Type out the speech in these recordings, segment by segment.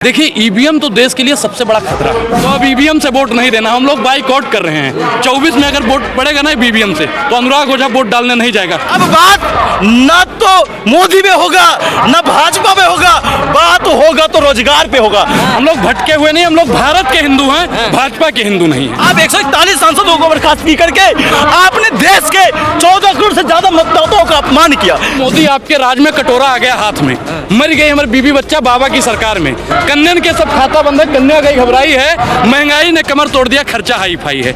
देखिए ईवीएम तो देश के लिए सबसे बड़ा खतरा है। तो अब ईवीएम से वोट नहीं देना, हम लोग बाइकआउट कर रहे हैं। 24 में अगर वोट पड़ेगा ना ईवीएम से तो अनुराग ओझा वोट डालने नहीं जाएगा। अब बात न तो मोदी में होगा न भाजपा में होगा, बात होगा तो रोजगार पे होगा। हम लोग भटके हुए नहीं, हम लोग भारत के हिंदू हैं, भाजपा के हिंदू नहीं हैं। आप 141 सांसदों को बर्खास्त की करके आपने देश के 14 करोड़ से ज्यादा मतदाताओं का अपमान किया। मोदी आपके राज में कटोरा आ गया हाथ में, मर गई हमारे बीबी बच्चा बाबा की सरकार में। कन्या के सब खाता बंद है, कन्या गई घबराई है, महंगाई ने कमर तोड़ दिया, खर्चा हाई फाई है।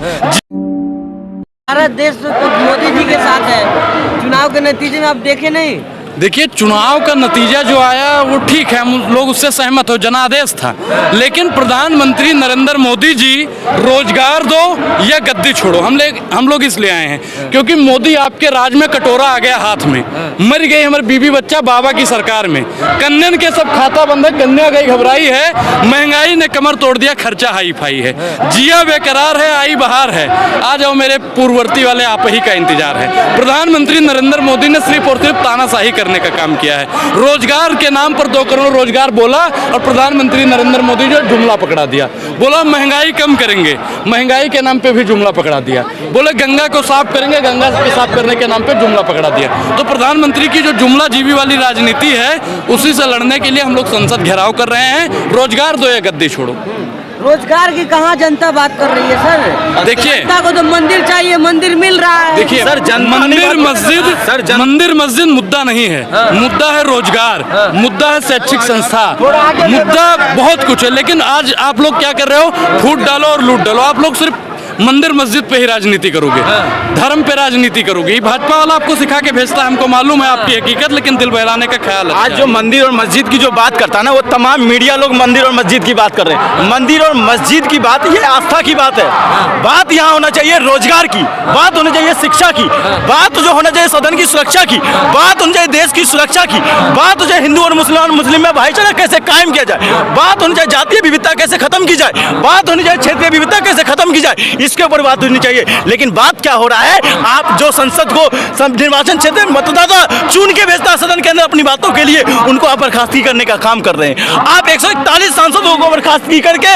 भारत देश तो मोदी जी के साथ है। चुनाव के नतीजे में आप देखे नहीं। देखिए चुनाव का नतीजा जो आया वो ठीक है, हम लोग उससे सहमत हो, जनादेश था। लेकिन प्रधानमंत्री नरेंद्र मोदी जी रोजगार दो या गद्दी छोड़ो, हम लोग इसलिए आए हैं क्योंकि मोदी आपके राज में कटोरा आ गया हाथ में, मर गई हमारे बीबी बच्चा बाबा की सरकार में। कन्या के सब खाता बंद है, कन्या गई घबराई है, महंगाई ने कमर तोड़ दिया, खर्चा हाई फाई है। जिया बेकरार है, आई बहार है, आ जाओ मेरे पूर्ववर्ती वाले, आप ही का इंतजार है। प्रधानमंत्री नरेंद्र मोदी ने सिर्फ और सिर्फ तानाशाही करने का काम किया है। रोजगार के नाम पर 2 करोड़ रोजगार बोला और प्रधानमंत्री नरेंद्र मोदी जो जुमला पकड़ा दिया, बोला महंगाई कम करेंगे, महंगाई के नाम पे भी जुमला पकड़ा दिया। बोले गंगा को साफ करेंगे, गंगा को साफ करने के नाम पे जुमला पकड़ा दिया। तो प्रधानमंत्री की जो जुमला जीवी वाली राजनीति है उसी से लड़ने के लिए हम लोग संसद घेराव कर रहे हैं। रोजगार दो या गद्दी छोड़ो। रोजगार की कहाँ जनता बात कर रही है सर? देखिए जनता को तो मंदिर चाहिए, मंदिर मिल रहा है। देखिए सर, मंदिर मस्जिद मुद्दा नहीं है, मुद्दा है रोजगार, मुद्दा है शैक्षिक संस्था, मुद्दा बहुत कुछ है। लेकिन आज आप लोग क्या कर रहे हो, फूट डालो और लूट डालो। आप लोग सिर्फ मंदिर मस्जिद पे ही राजनीति करोगे, धर्म पे राजनीति करोगे। ये भाजपा वाला आपको सिखा के भेजता है, हमको मालूम है आपकी हकीकत, लेकिन दिल बहलाने का ख्याल है। आज जो मंदिर और मस्जिद की जो बात करता है ना, वो तमाम मीडिया लोग मंदिर और मस्जिद की बात कर रहे हैं। मंदिर और मस्जिद की बात ये आस्था की बात है। बात यहाँ होना चाहिए रोजगार की, बात होनी चाहिए शिक्षा की, बात जो होना चाहिए सदन की सुरक्षा की, बात होनी चाहिए देश की सुरक्षा की, बात हो जाए हिंदू और मुस्लिम में भाईचारा कैसे कायम किया जाए, बात होनी चाहिए जातीय विविधता कैसे खत्म की जाए, बात होनी चाहिए क्षेत्रीय विविधता कैसे खत्म की जाए, इसके ऊपर बात होनी चाहिए। लेकिन बात क्या हो रहा है, आप जो संसद को निर्वाचन क्षेत्र में मतदाता चुन के भेजता है सदन के अंदर अपनी बातों के लिए, उनको आप बर्खास्ती करने का काम कर रहे हैं। आप 141 सांसदों को बर्खास्ती करके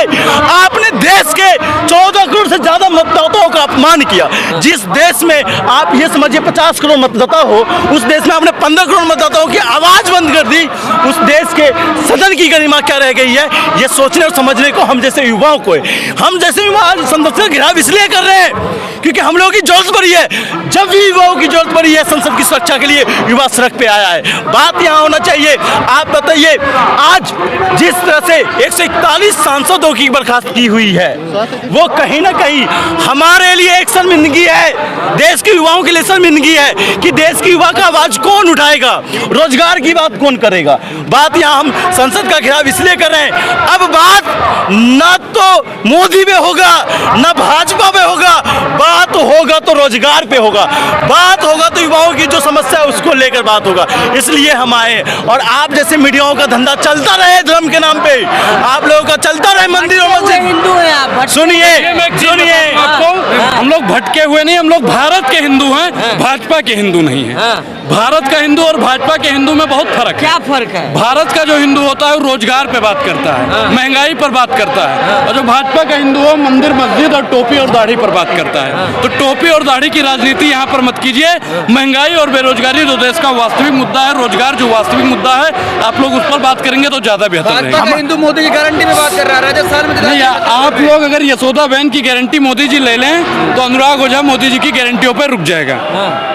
आपने देश के 14 करोड़ से ज्यादा मतदाताओं का अपमान किया। जिस देश में आप ये समझिए 50 करोड़ मतदाता हो, उस देश में आपने 15 करोड़ मतदाताओं की आवाज बंद कर दी। उस देश के सदन की गरिमा क्या रह गई है, ये सोचने और समझने को हम जैसे युवाओं को है। हम जैसे युवा आज संसद का घेराव इसलिए कर रहे हैं क्योंकि हम लोगों की जरूरत पड़ी है। जब भी युवाओं की जरूरत पड़ी है संसद की सुरक्षा के लिए, युवा सड़क पे आया है। बात यहाँ होना चाहिए। आप बताइए आज जिस तरह से 141 सांसदों की बर्खास्तगी हुई है, वो कहीं ना कहीं हमारे लिए एक शर्मिंदगी है, देश के युवाओं के लिए शर्मिंदगी है कि देश के युवा का आवाज कौन उठाएगा, रोजगार की बात कौन करेगा। बात यहाँ हम संसद का घेराव इसलिए कर रहे हैं। अब बात न तो मोदी में होगा न भाजपा में होगा, बात होगा तो रोजगार पे होगा, बात होगा तो युवाओं की जो समस्या है उसको लेकर बात होगा। इसलिए हम आए और आप जैसे मीडियाओं का धंधा चलता रहे धर्म के नाम पे, आप लोगों का चलता रहे मंदिर और मस्जिद। हिंदू है आप, सुनिए आपको, हम लोग भटके हुए नहीं, हम लोग भारत के हिंदू हैं, भाजपा के हिंदू नहीं हैं। भारत का हिंदू और भाजपा के हिंदू में बहुत फर्क है। क्या फर्क है? भारत का जो हिंदू होता है वो रोजगार पे बात करता है, महंगाई पर बात करता है, और जो भाजपा का हिंदू हो मंदिर मस्जिद और टोपी और दाढ़ी पर बात करता है। तो टोपी और दाढ़ी की राजनीति यहाँ पर मत कीजिए। महंगाई और बेरोजगारी जो देश का वास्तविक मुद्दा है, रोजगार जो वास्तविक मुद्दा है, आप लोग उस पर बात करेंगे तो ज्यादा बेहतर रहेगा। हिंदू मोदी की गारंटी में बात कर रहा है राजस्थान में। नहीं, आप लोग अगर यशोदा बहन की गारंटी मोदी जी ले लें तो अनुराग ओझा मोदी जी की गारंटियों पर रुक जाएगा।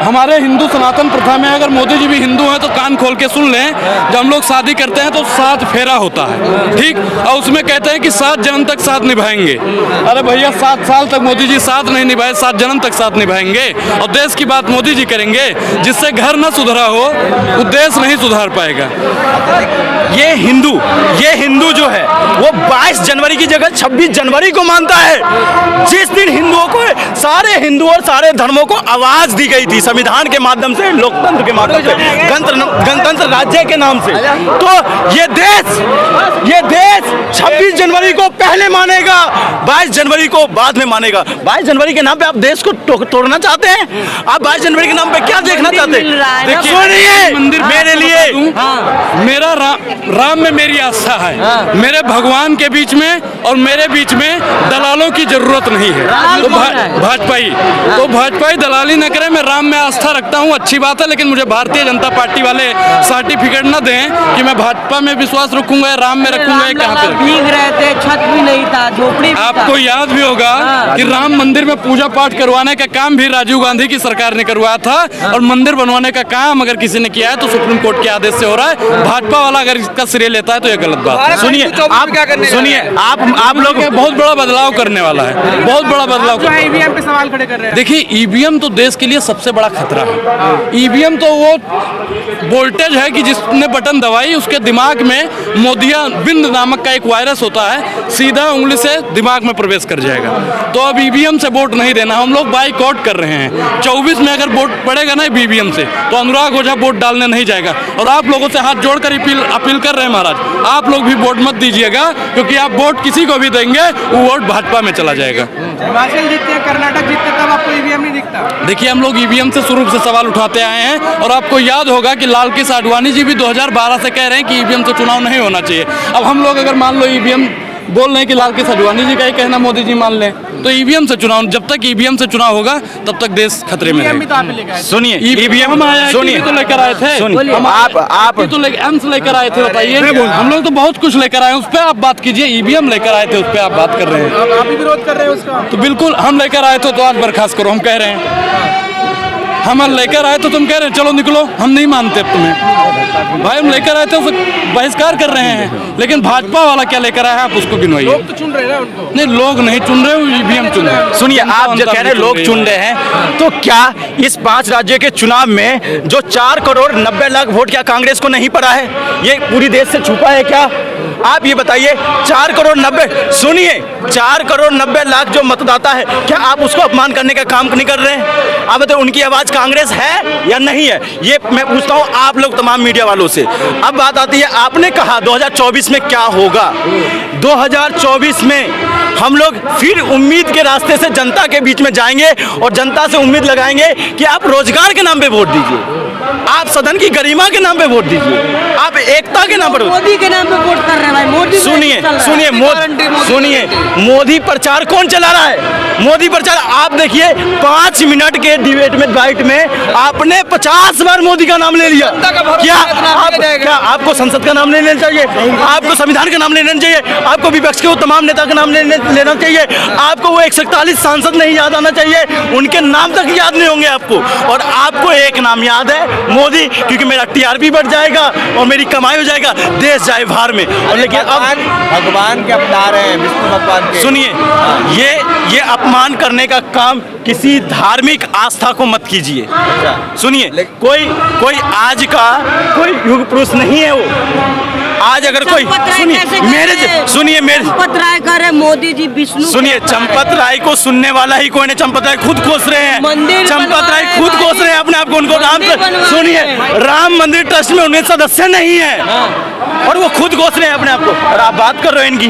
हमारे हिंदू सनातन प्रथा में अगर मोदी जी भी हिंदू हैं तो कान खोल के सुन लें, जब हम लोग शादी करते हैं तो 7 फेरा होता है, ठीक, और उसमें कहते हैं कि 7 जन्म तक साथ निभाएंगे। अरे भैया 7 साल तक मोदी जी साथ नहीं निभाए, 7 जन्म तक साथ निभाएंगे। और देश की बात मोदी जी करेंगे, जिससे घर न सुधरा हो वो देश नहीं सुधार पाएगा। ये हिंदू जो है वो 22 जनवरी की जगह 26 जनवरी को मानता है। जिस दिन हिंदुओं को, सारे हिंदू और सारे धर्मों को आवाज दी गई थी संविधान के माध्यम से, लोकतंत्र के माध्यम से, गणतंत्र राज्य के नाम से, तो ये देश 26 जनवरी को को पहले मानेगा, 22 जनवरी को बाद में मानेगा। 22 जनवरी के नाम पे आप देश को तोड़ना चाहते हैं? आप 22 जनवरी के नाम पे क्या देखना चाहते मिल रहा है हैं? ना, सुनिए, मंदिर मेरे लिए मेरा राम में मेरी आस्था है। मेरे भगवान के बीच में और मेरे बीच में दलालों की जरूरत नहीं है। तो भाजपाई दलाली न करे। मैं राम में आस्था रखता हूँ, अच्छी बात है, लेकिन मुझे भारतीय जनता पार्टी वाले सर्टिफिकेट न दें कि मैं भाजपा में विश्वास रखूंगा या राम में रखूंगा। ये कहाँ पे भीग रहे थे, छत भी नहीं था, झोपड़ी भी था। आपको याद भी होगा कि राम मंदिर में पूजा पाठ करवाने का काम भी राजीव गांधी की सरकार ने करवाया था, और मंदिर बनवाने का काम अगर किसी ने किया है तो सुप्रीम कोर्ट के आदेश से हो रहा है। भाजपा वाला अगर इसका श्रेय लेता है तो ये गलत बात है। सुनिए, आप लोग बहुत बड़ा बदलाव करने वाला है, बहुत बड़ा बदलाव। ईवीएम पे सवाल खड़े कर रहे हैं। देखिए, ईवीएम तो देश के लिए सबसे बड़ा खतरा है। ईवीएम तो वो वोल्टेज है कि जिसने बटन दबाई उसके दिमाग में मोदिया बिंद नामक का एक वायरस होता है, सीधा उंगली से दिमाग में प्रवेश कर जाएगा। तो अब ईवीएम से वोट नहीं देना, हम लोग बाइकआउट कर रहे हैं। 24 में अगर वोट पड़ेगा ना ईवीएम से तो अनुराग ओझा वोट डालने नहीं जाएगा। और आप लोगों से हाथ जोड़कर अपील कर रहे हैं महाराज, आप लोग भी वोट मत दीजिएगा, क्योंकि आप वोट किसी को भी देंगे वो वोट भाजपा में चला जाएगा। हिमाचल जीतते हैं, कर्नाटक जीतते हैं, तब आपको ईवीएम नहीं दिखता। देखिए, हम लोग ईवीएम से शुरू से सवाल उठाते आए हैं, और आपको याद होगा कि लाल कृष्ण आडवाणी जी भी 2012 से कह रहे हैं कि ईवीएम से चुनाव नहीं होना चाहिए। अब हम लोग अगर मान लो ईवीएम बोल रहे हैं कि लाल कृष्ण आडवाणी जी का ही कहना मोदी जी मान लें, तो ईवीएम से चुनाव, जब तक ईवीएम से चुनाव होगा तब तक देश खतरे में ईवीएम तो आप ही रहेगा। लेकर आए थे। सुनिए, ईवीएम हम सुनिए, तो लेकर आए थे। सुनिए, हम आप तो एम्स लेकर आए थे, बताइए। हम लोग तो बहुत कुछ लेकर आए, उस पर आप बात कीजिए। ईवीएम लेकर आए थे, उस पर आप बात कर रहे हैं। आप ही विरोध कर रहे हैं उसका। तो बिल्कुल हम लेकर आए थे, तो आज बर्खास्त करो, हम कह रहे हैं। हम लेकर आए तो तुम कह रहे हैं चलो निकलो, हम नहीं मानते अब तुम्हें। भाई हम लेकर आए थे, उसे बहिष्कार कर रहे हैं, लेकिन भाजपा वाला क्या लेकर आया है आप उसको गिनवाइए। लोग तो चुन रहे हैं उनको। नहीं, लोग नहीं चुन रहे, वो ईवीएम चुन रहे हैं। सुनिए, आप जो कह रहे हैं लोग चुन रहे हैं, तो क्या इस 5 राज्यों के चुनाव में जो 4 करोड़ 90 लाख वोट क्या कांग्रेस को नहीं पड़ा है? ये पूरी देश से छुपा है क्या? आप ये बताइए, 4 करोड़ 90, सुनिए, 4 करोड़ 90 लाख जो मतदाता है, क्या आप उसको अपमान करने का काम नहीं कर रहे हैं? आप बताइए, उनकी आवाज कांग्रेस है या नहीं है? ये मैं पूछता हूँ आप लोग तमाम मीडिया वालों से। अब बात आती है, आपने कहा 2024 में क्या होगा। 2024 में हम लोग फिर उम्मीद के रास्ते से जनता के बीच में जाएंगे और जनता से उम्मीद लगाएंगे कि आप रोजगार के नाम पे वोट दीजिए, आप सदन की गरिमा के नाम पे वोट दीजिए, आप एकता के नाम पर। मोदी के नाम पे वोट कर रहे हैं भाई। मोदी सुनिए, मोदी प्रचार कौन चला रहा है? मोदी प्रचार आप देखिए, 5 मिनट के डिबेट में आपने 50 बार मोदी का नाम ले लिया। क्या आपको संसद का नाम नहीं लेना चाहिए? आपको संविधान का नाम लेना चाहिए? आपको विपक्ष के वो तमाम नेता का नाम लेना चाहिए? आपको वो 141 सांसद नहीं याद आना चाहिए? उनके नाम तक याद नहीं होंगे आपको, और आपको एक नाम याद है, मोदी, क्योंकि मेरा टीआरपी बढ़ जाएगा और मेरी कमाई हो जाएगा, देश जाए बाहर में। और लेकिन अब भगवान के अवतार हैं, विष्णु भगवान के। सुनिए, ये अपमान करने का काम किसी धार्मिक आस्था को मत कीजिए। सुनिए, कोई आज का कोई युग पुरुष नहीं है वो। आज अगर कोई सुनिए मेरे चंपत राय कर रहे मोदी जी विष्णु। सुनिए, चंपत राय को सुनने वाला ही कोई नहीं। चंपत राय खुद कोस रहे हैं, मंदिर चंपत राय खुद कोस रहे हैं अपने आप को। उनको सुनिए, राम मंदिर ट्रस्ट में उनके सदस्य नहीं है, और वो खुद कोस रहे हैं अपने आप को, और आप बात कर रहे हो इनकी।